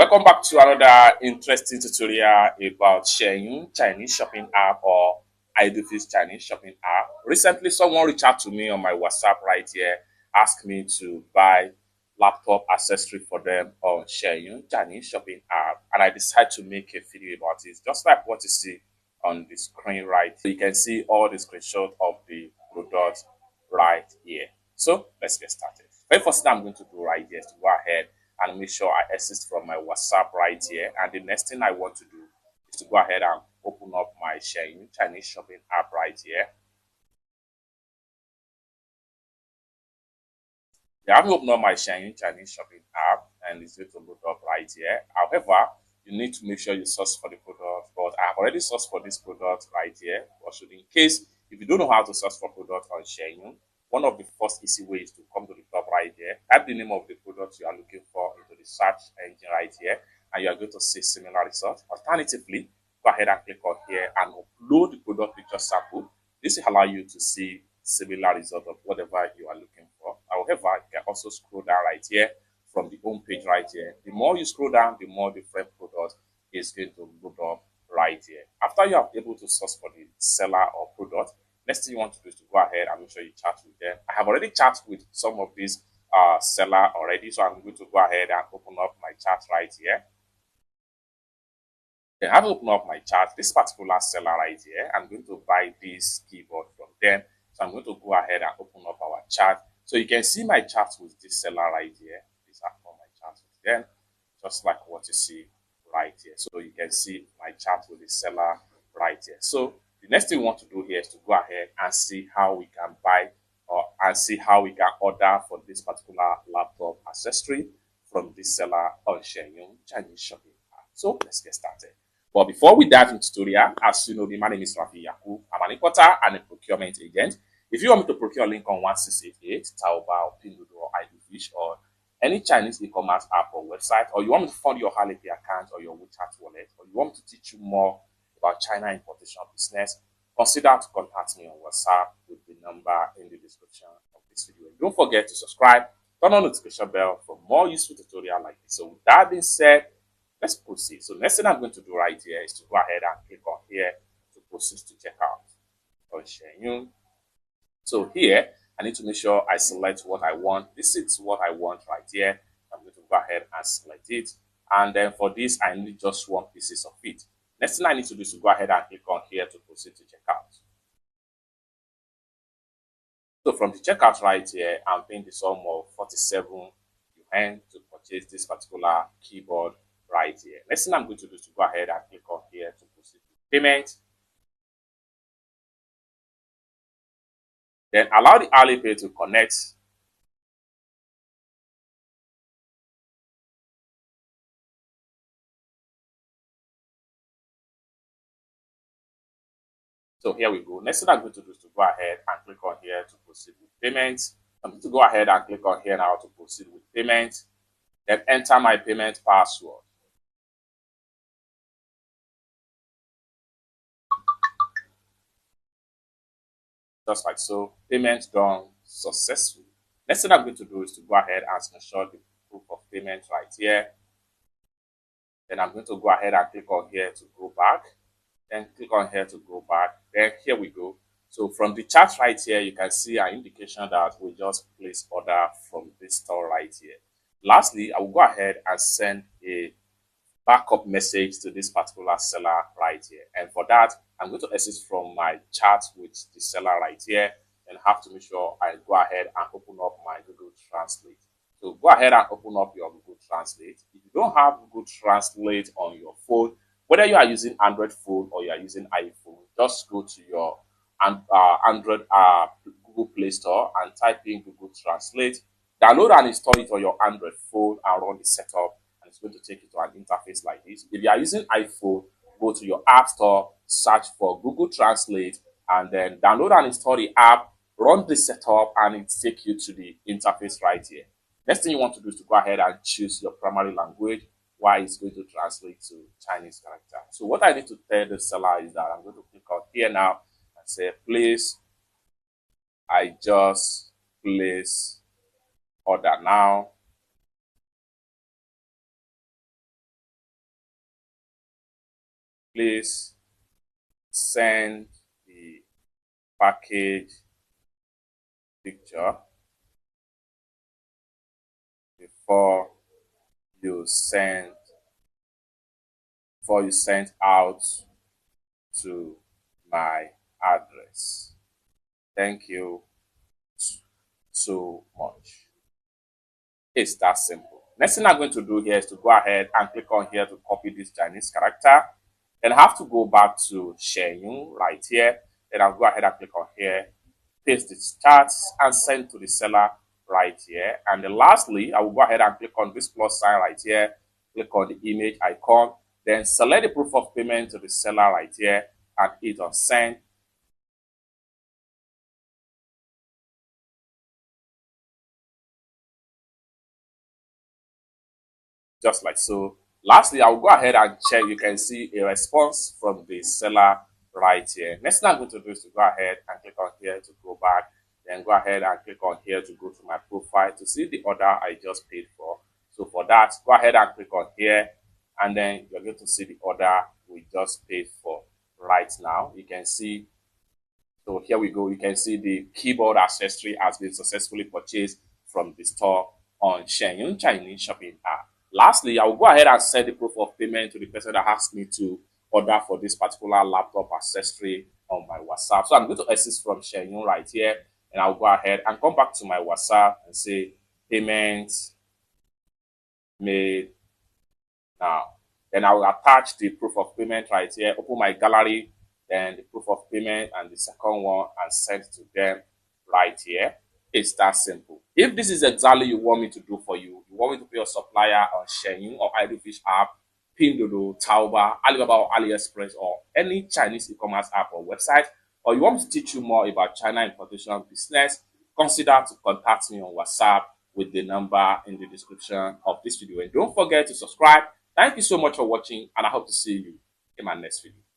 Welcome back to another interesting tutorial about Xianyu Chinese shopping app or Idofis Chinese shopping app. Recently, someone reached out to me on my WhatsApp right here, asked me to buy laptop accessory for them on Xianyu Chinese shopping app, and I decided to make a video about it, just like what you see on the screen right. So you can see all the screenshot of the product right here. So let's get started. Very first thing I'm going to do right here is to go ahead and make sure I exit from my WhatsApp right here. And the next thing I want to do is to go ahead and open up my Xianyu Chinese shopping app right here. I haven't opened up my Xianyu Chinese shopping app and it's going to load up right here. However, you need to make sure you search for the product, but I've already searched for this product right here. But should in case if you don't know how to search for product on Xianyu, one of the first easy ways to come to the top right here, type the name of the product you are looking for into the search engine right here, and you are going to see similar results. Alternatively, go ahead and click on here and upload the product picture sample. This will allow you to see similar result of whatever you are looking for. However, you can also scroll down right here from the home page right here. The more you scroll down, the more different products is going to load up right here. After you are able to source for the seller or product, next thing you want to do is to go ahead and make sure you chat with them. I have already chatted with some of these seller already, so I'm going to go ahead and open up my chat right here. Then I have opened up my chat. This particular seller right here, I'm going to buy this keyboard from them. So I'm going to go ahead and open up our chat. So you can see my chat with this seller right here. These are all my chats with them, just like what you see right here. So you can see my chat with the seller right here. So the next thing we want to do here is to go ahead and see how we can buy and see how we can order for this particular laptop accessory from this seller on Xianyu Chinese shopping app. So let's get started. But before we dive into tutorial, as you know, my name is Rafi Yaku. I'm an importer and a procurement agent. If you want me to procure a link on 1688, Taobao, Pinduoduo, Idofis, or any Chinese e-commerce app or website, or you want me to fund your Alipay account or your WeChat wallet, or you want me to teach you more about China importation business, consider to contact me on WhatsApp with the number in the description of this video. And don't forget to subscribe, turn on the notification bell for more useful tutorial like this. So with that being said, let's proceed. So next thing I'm going to do right here is to go ahead and click on here to proceed to check out on Xianyu. So here, I need to make sure I select what I want. This is what I want right here. I'm going to go ahead and select it. And then for this, I need just one piece of it. Next thing I need to do is to go ahead and click on here to proceed to check out. So from the checkout right here, I'm paying the sum of 47 yuan to purchase this particular keyboard right here. Next thing I'm going to do is to go ahead and click on here to proceed with payment. Then allow the Alipay to connect. So here we go. Next thing I'm going to do is to go ahead and click on here to proceed with payment. I'm going to go ahead and click on here now to proceed with payment. Then enter my payment password. Just like so, payment done successfully. Next thing I'm going to do is to go ahead and screenshot the proof of payment right here. Then I'm going to go ahead and click on here to go back. Then click on here to go back. Then here we go. So from the chart right here, you can see an indication that we just placed order from this store right here. Lastly, I will go ahead and send a backup message to this particular seller right here. And for that, I'm going to exit from my chat with the seller right here and have to make sure I go ahead and open up my Google Translate. So go ahead and open up your Google Translate. If you don't have Google Translate on your phone, whether you are using Android phone or you are using iPhone, just go to your Android Google Play Store and type in Google Translate. Download and install it on your Android phone and run the setup. It's going to take you to an interface like this. If you are using iPhone, go to your App Store, search for Google Translate, and then download and install the app, run the setup, and it takes you to the interface right here. Next thing you want to do is to go ahead and choose your primary language, while it's going to translate to Chinese character. So what I need to tell the seller is that I'm going to click on here now and say, please, I just place order now. please send the package picture before you send out to my address. Thank you so much. It's that simple. Next thing I'm going to do here is to go ahead and click on here to copy this Chinese character. Then I have to go back to Xianyu right here. Then I'll go ahead and click on here, paste this chart and send to the seller right here. And then lastly, I will go ahead and click on this plus sign right here, click on the image icon, then select the proof of payment to the seller right here and hit on send. Just like so. Lastly, I'll go ahead and check. You can see a response from the seller right here. Next thing I'm going to do is to go ahead and click on here to go back. Then go ahead and click on here to go to my profile to see the order I just paid for. So for that, go ahead and click on here. And then you're going to see the order we just paid for right now. You can see. So here we go. You can see the keyboard accessory has been successfully purchased from the store on Xianyu Chinese shopping app. Lastly, I will go ahead and send the proof of payment to the person that asked me to order for this particular laptop accessory on my WhatsApp. So I'm going to exit from Xianyu right here, and I'll go ahead and come back to my WhatsApp and say payment made now. Then I will attach the proof of payment right here, open my gallery, then the proof of payment and the second one and send to them right here. It's that simple. If this is exactly you want me to do for you, you want me to be your supplier on Xianyu or Idlefish app, Pinduoduo, Taobao, Alibaba or AliExpress or any Chinese e-commerce app or website, or you want me to teach you more about China importation business, consider to contact me on WhatsApp with the number in the description of this video. And don't forget to subscribe. Thank you so much for watching, and I hope to see you in my next video.